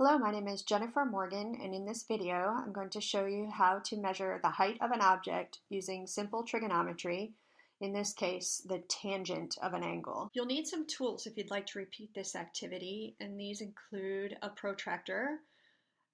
Hello, my name is Jennifer Morgan, and in this video I'm going to show you how to measure the height of an object using simple trigonometry, in this case the tangent of an angle. You'll need some tools if you'd like to repeat this activity, and these include a protractor,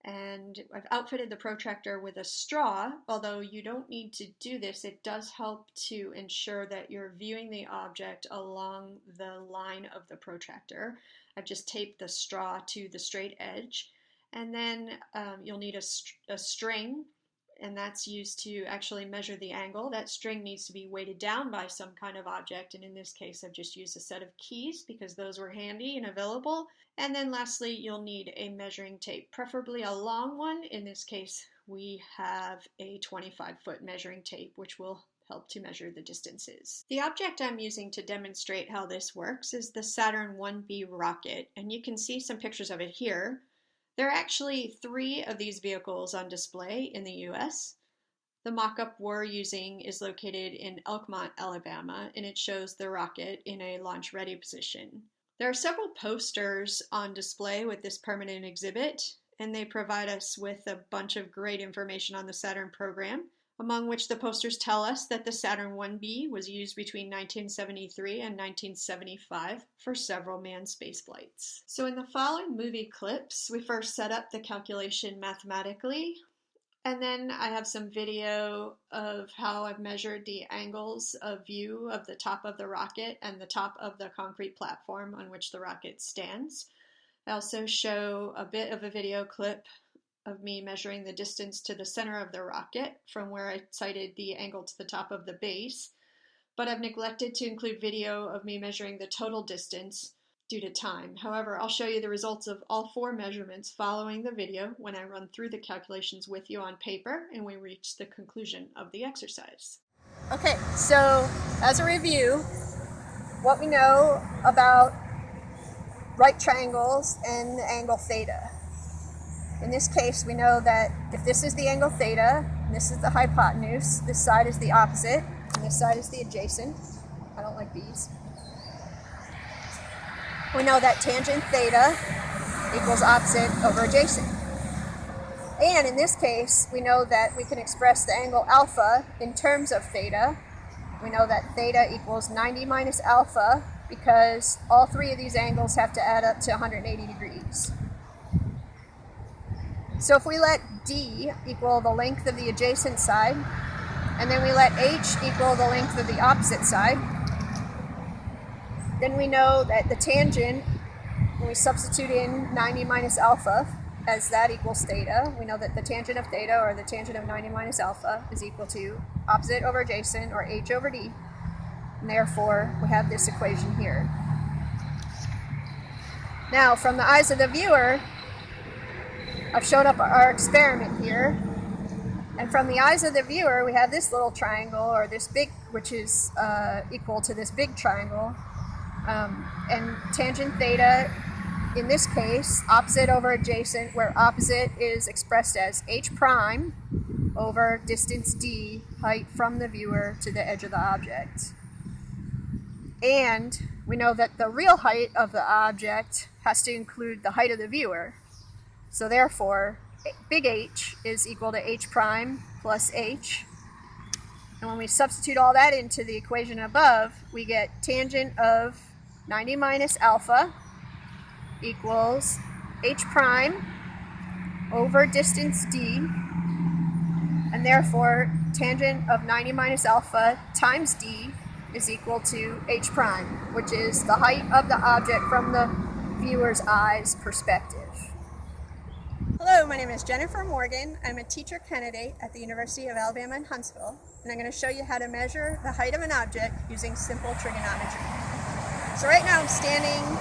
and I've outfitted the protractor with a straw. Although you don't need to do this, it does help to ensure that you're viewing the object along the line of the protractor. I've just taped the straw to the straight edge, and then you'll need a string, and that's used to actually measure the angle. That string needs to be weighted down by some kind of object, and in this case I've just used a set of keys because those were handy and available. And then lastly, you'll need a measuring tape, preferably a long one. In this case we have a 25-foot measuring tape, which will help to measure the distances. The object I'm using to demonstrate how this works is the Saturn 1B rocket, and you can see some pictures of it here. There are actually 3 of these vehicles on display in the US. The mock-up we're using is located in Elkmont, Alabama, and it shows the rocket in a launch-ready position. There are several posters on display with this permanent exhibit, and they provide us with a bunch of great information on the Saturn program, among which the posters tell us that the Saturn 1B was used between 1973 and 1975 for several manned space flights. So in the following movie clips, we first set up the calculation mathematically, and then I have some video of how I've measured the angles of view of the top of the rocket and the top of the concrete platform on which the rocket stands. I also show a bit of a video clip of me measuring the distance to the center of the rocket from where I sighted the angle to the top of the base, but I've neglected to include video of me measuring the total distance due to time. However, I'll show you the results of all 4 measurements following the video when I run through the calculations with you on paper and we reach the conclusion of the exercise. Okay, so as a review, what we know about right triangles and the angle theta. In this case, we know that if this is the angle theta, and this is the hypotenuse, this side is the opposite, and this side is the adjacent. I don't like these. We know that tangent theta equals opposite over adjacent. And in this case, we know that we can express the angle alpha in terms of theta. We know that theta equals 90 minus alpha because all 3 of these angles have to add up to 180 degrees. So if we let D equal the length of the adjacent side, and then we let H equal the length of the opposite side, then we know that the tangent, when we substitute in 90 minus alpha, as that equals theta, we know that the tangent of theta, or the tangent of 90 minus alpha, is equal to opposite over adjacent, or H over D, and therefore we have this equation here. Now, from the eyes of the viewer, I've showed up our experiment here, and from the eyes of the viewer we have this little triangle, or this big, which is equal to this big triangle, and tangent theta, in this case, opposite over adjacent, where opposite is expressed as h prime over distance d, height from the viewer to the edge of the object. And we know that the real height of the object has to include the height of the viewer. So therefore, big H is equal to h prime plus h. And when we substitute all that into the equation above, we get tangent of 90 minus alpha equals h prime over distance d. And therefore, tangent of 90 minus alpha times d is equal to h prime, which is the height of the object from the viewer's eyes perspective. Hello, my name is Jennifer Morgan. I'm a teacher candidate at the University of Alabama in Huntsville, and I'm going to show you how to measure the height of an object using simple trigonometry. So right now I'm standing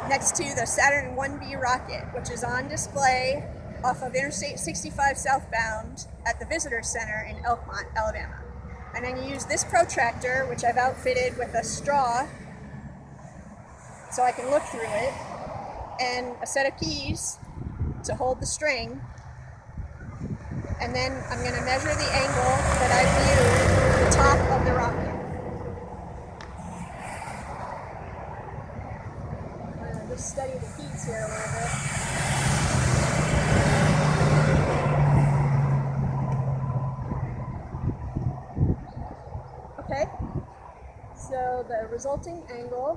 next to the Saturn 1B rocket, which is on display off of Interstate 65 southbound at the Visitor Center in Elkmont, Alabama. And I'm going to use this protractor, which I've outfitted with a straw so I can look through it, and a set of keys to hold the string, and then I'm going to measure the angle that I view the top of the rocket. I'm going to just study the keys here a little bit. resulting angle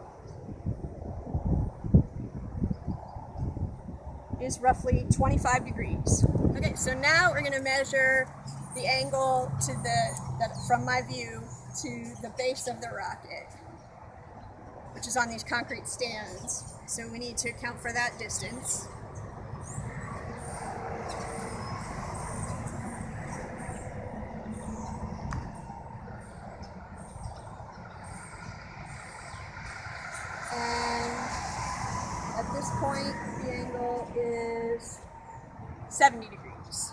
is roughly 25 degrees. Okay, so now we're going to measure the angle to from my view to the base of the rocket, which is on these concrete stands. So we need to account for that distance. And at this point, the angle is 70 degrees.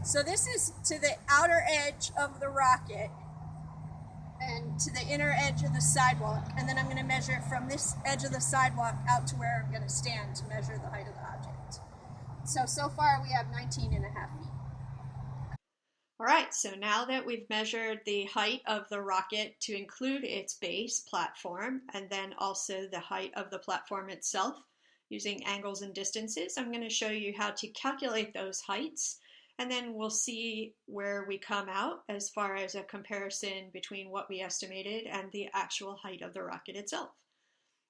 So this is to the outer edge of the rocket and to the inner edge of the sidewalk, and then I'm going to measure from this edge of the sidewalk out to where I'm going to stand to measure the height of the object. So far we have 19 and a half feet. All right, so now that we've measured the height of the rocket to include its base platform, and then also the height of the platform itself using angles and distances, I'm going to show you how to calculate those heights, and then we'll see where we come out as far as a comparison between what we estimated and the actual height of the rocket itself.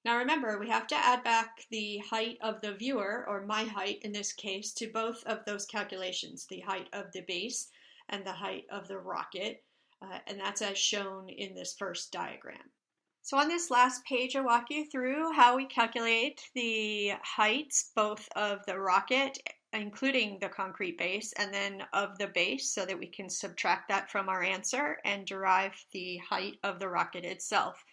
Now remember, we have to add back the height of the viewer, or my height in this case, to both of those calculations, the height of the base and the height of the rocket, and that's as shown in this first diagram. So on this last page, I'll walk you through how we calculate the heights both of the rocket, including the concrete base, and then of the base, so that we can subtract that from our answer and derive the height of the rocket itself.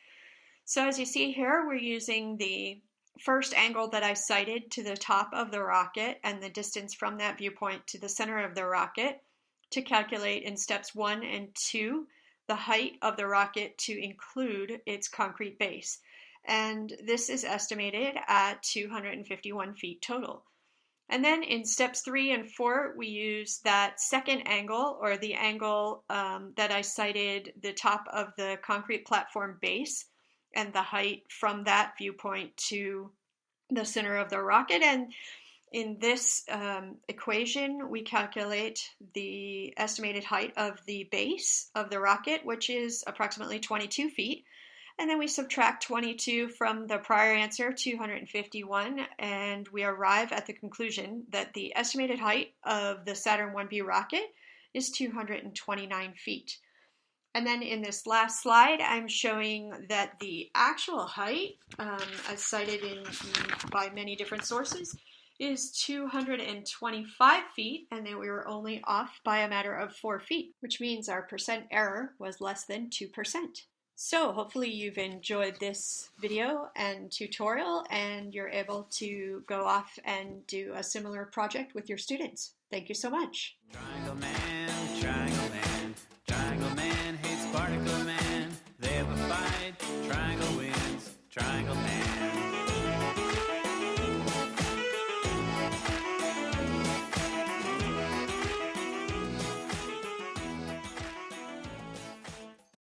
So as you see here, we're using the first angle that I cited to the top of the rocket and the distance from that viewpoint to the center of the rocket to calculate in steps 1 and 2 the height of the rocket to include its concrete base. And this is estimated at 251 feet total. And then in steps 3 and 4, we use that second angle, or the angle that I cited, the top of the concrete platform base, and the height from that viewpoint to the center of the rocket. And in this equation, we calculate the estimated height of the base of the rocket, which is approximately 22 feet. And then we subtract 22 from the prior answer, 251, and we arrive at the conclusion that the estimated height of the Saturn 1B rocket is 229 feet. And then in this last slide, I'm showing that the actual height, as cited by many different sources, is 225 feet, and then we were only off by a matter of 4 feet, which means our percent error was less than 2%. So hopefully you've enjoyed this video and tutorial, and you're able to go off and do a similar project with your students. Thank you so much. Triangle man, triangle